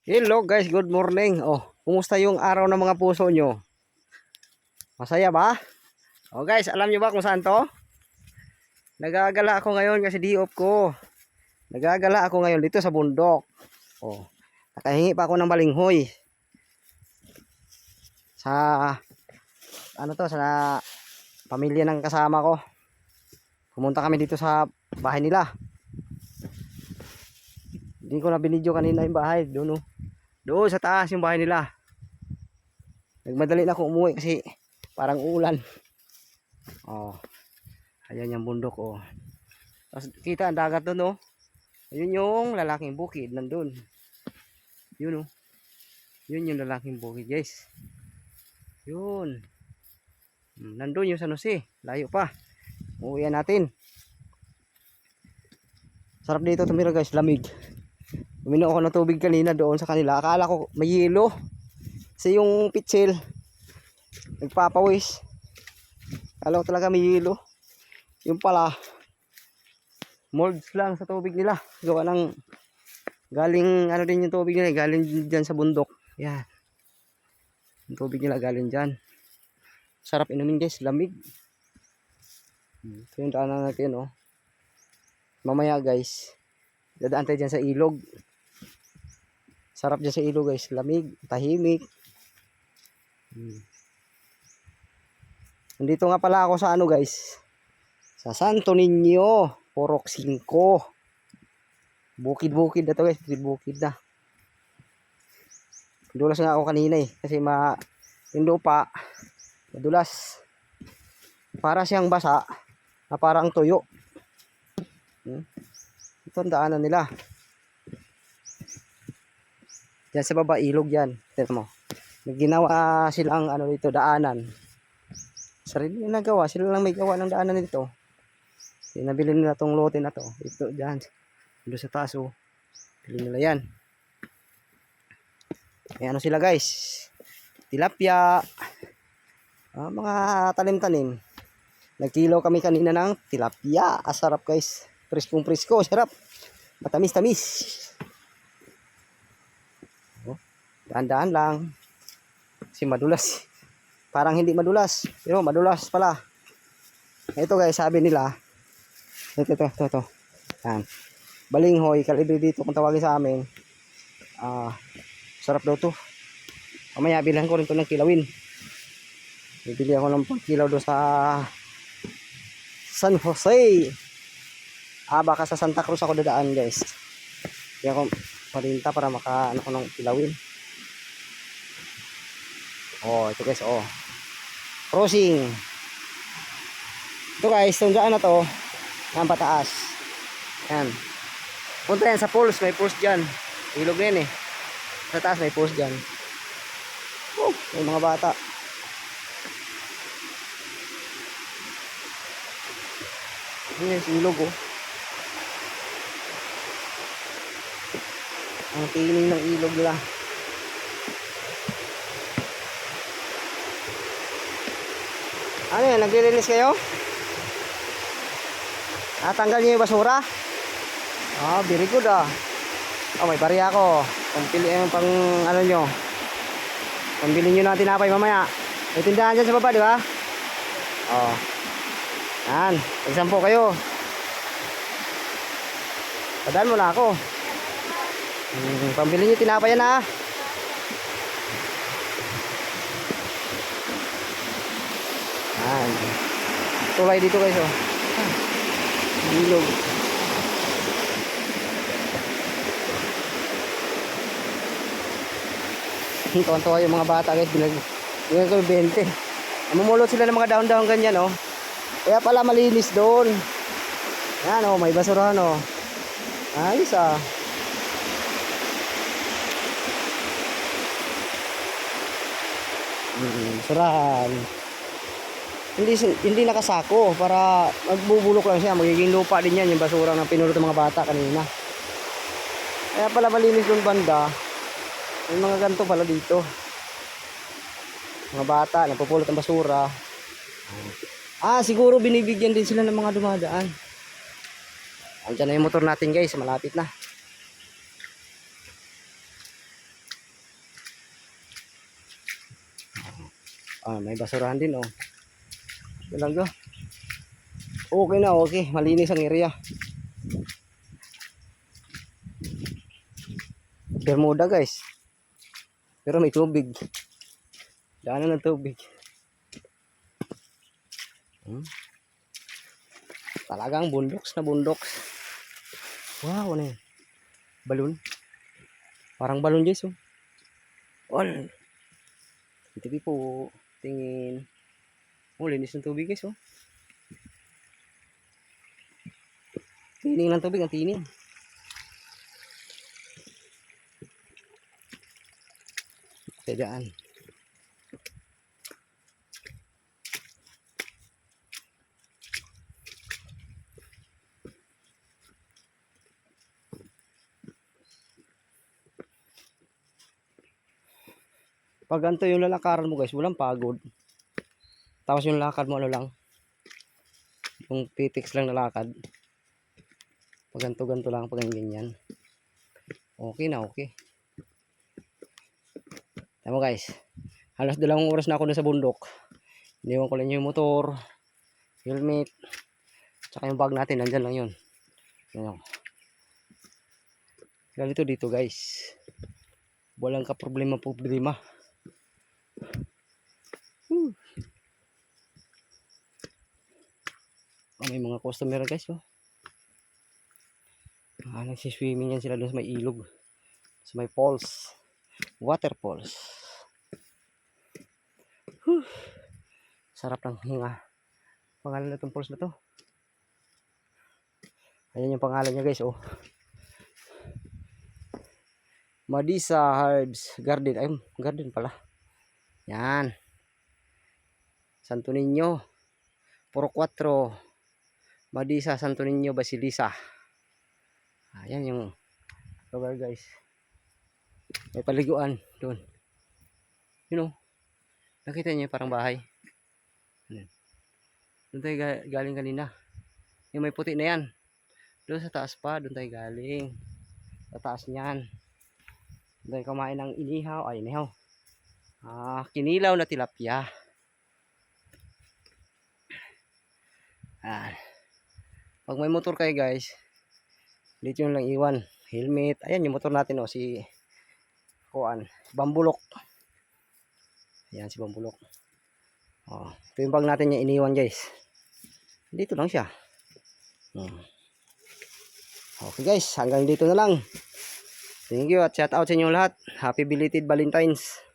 Hello guys, good morning. Kumusta yung araw ng mga puso nyo? Masaya ba? Guys, alam nyo ba kung saan to? Nagagala ako ngayon kasi di-off ko. Nagagala ako ngayon dito sa bundok. Nakahingi pa ako ng balinghoy. Sa sa pamilya ng kasama ko. Pumunta kami dito sa bahay nila. Hindi ko na binidyo kanina yung bahay. Doon sa taas yung bahay nila. Nagmadali na ako umuwi kasi parang ulan. Ayan yung bundok. Tapos kita ang dagat doon. Ayun yung lalaking bukid nandun. Yun. Yun yung lalaking bukid, guys. Yun. Nandun yung San Jose. Layo pa. Uuwian natin. Sarap dito tumira, guys. Lamig. Uminom ako ng tubig kanina doon sa kanila. Akala ko may yelo. Kasi yung pitsil nagpapawis. Akala ko talaga may yelo. Yung pala molds lang sa tubig nila. Gawa ng galing din yung tubig nila. Galing dyan sa bundok. Yan. Yung tubig nila galing dyan. Sarap inumin, guys. Lamig. Ito yung daanan natin. Mamaya, guys, dadaan tayo dyan sa ilog. Sarap dyan sa ilog, guys. Lamig, tahimik. Nandito nga pala ako sa guys, sa Santo Niño, Purok 5. Bukid-bukid na to, guys. Bukid na. Dulas nga ako kanina kasi yung lupa madulas. Para siyang basa na parang tuyo. Ito ang daanan nila. Diyan sa baba, ilog yan. Tignan mo. May ginawa silang dito, daanan. Sarili nila gawa. Sila lang may gawa ng daanan nito. Nabili nila tong lote na to. Ito dyan. Doon sa taas. Bili nila yan. May sila, guys. Tilapia. Mga tanim-tanim. Nagkilaw kami kanina ng tilapia. Sarap, guys. Priskong-prisko. Sarap. Matamis-tamis. Daan-daan lang. Kasi madulas. Parang hindi madulas. Pero madulas pala. Ito, guys, sabi nila. Ito. Yan. Balinghoy. Kalibre dito kung tawagin sa amin. Sarap daw to. Mamaya bilhan ko rin to ng kilawin. Bibili ako ng kilaw doon sa San Jose. Baka sa Santa Cruz ako dadaan, guys. Kaya ako parinta para makaano ko ng kilawin. Ito, guys. Crossing. Ito, guys, itong daan na to ang pataas. Yan. Punta yan sa pools. May pools dyan. Ilog na yan sa taas may pools dyan. May mga bata. Yan yung ilog. Ang tining ng ilog nila. Ano yan? Nagre-release kayo? Tanggal niyo yung basura? Very good may bariya ako. Pampili pang nyo. Pambili nyo ng tinapay mamaya. May tindahan dyan sa baba, di ba? Yan. Example kayo. Padaan mo na ako. Pambili nyo tinapay yan Yan. Tulay dito, guys. Bilog. Tuwan-tuwa yung mga bata, guys. Binigay ko 20. Namumulot sila ng mga daon-daon ganyan, Kaya pala malinis doon. Yan, may basurahan, Ayos, basurahan. Hindi nakasako para magbubulok lang siya. Magiging lupa din yan yung basura ng pinulot ng mga bata kanina. Kaya pala malinis doon banda. May mga ganito pala dito. Mga bata nagpupulot ng basura. Siguro binibigyan din sila ng mga dumadaan. Andiyan na yung motor natin, guys. Malapit na. May basurahan din, oh. Talaga. Okay na, okay. Malinis ang area. Bermuda, guys. Pero may tubig. Daanan ng tubig. Talagang bundoks na bundoks. Wow, ano yun? Balon. Parang balon, guys, oh. All. Ito po. Tingin. Oh, linis ng tubig, guys, oh. Tining ng tubig, ang tining. Kaya daan. Pag ganito yung lalakaran mo, guys, walang pagod. Tapos yung lakad mo ano lang, yung pitiks lang na lakad. Pag ganito lang, pag ganyan. Okay na, okay. Tama, guys. Halos 2 oras na ako na sa bundok. Iniwan ko lang yung motor, helmet, tsaka yung bag natin, nandyan lang yun. Yan. Ganito dito, guys. Walang ka problema. May mga customer, guys, oh. Nagsiswimming yan sila doon sa may ilog, sa may falls, water falls. Sarap ng hinga. Pangalan na itong falls na to, ayan yung pangalan niya, guys, oh. Madisa Herbs Garden. Ay, garden pala. Yan. Santo Niño Puro 4 Madisa Santo Niño Basilisa. Ayan yung lugar, guys. May paliguan doon. You know, nakita niyo parang bahay. Doon tayo galing kanina. Yung may puti na yan. Doon sa taas pa, doon tayo galing. Sa taas niyan. Doon tayo kumain ng inihaw. Ay, inihaw. Kinilaw na tilapia. Pag may motor kayo, guys, dito yung lang iwan. Helmet. Ayan yung motor natin, oh, si Bambulok. Ayan si Bambulok. Ito yung bag natin yung iniwan, guys. Dito lang siya. Okay, guys, hanggang dito na lang. Thank you at shout out sa inyo lahat. Happy belated Valentine's.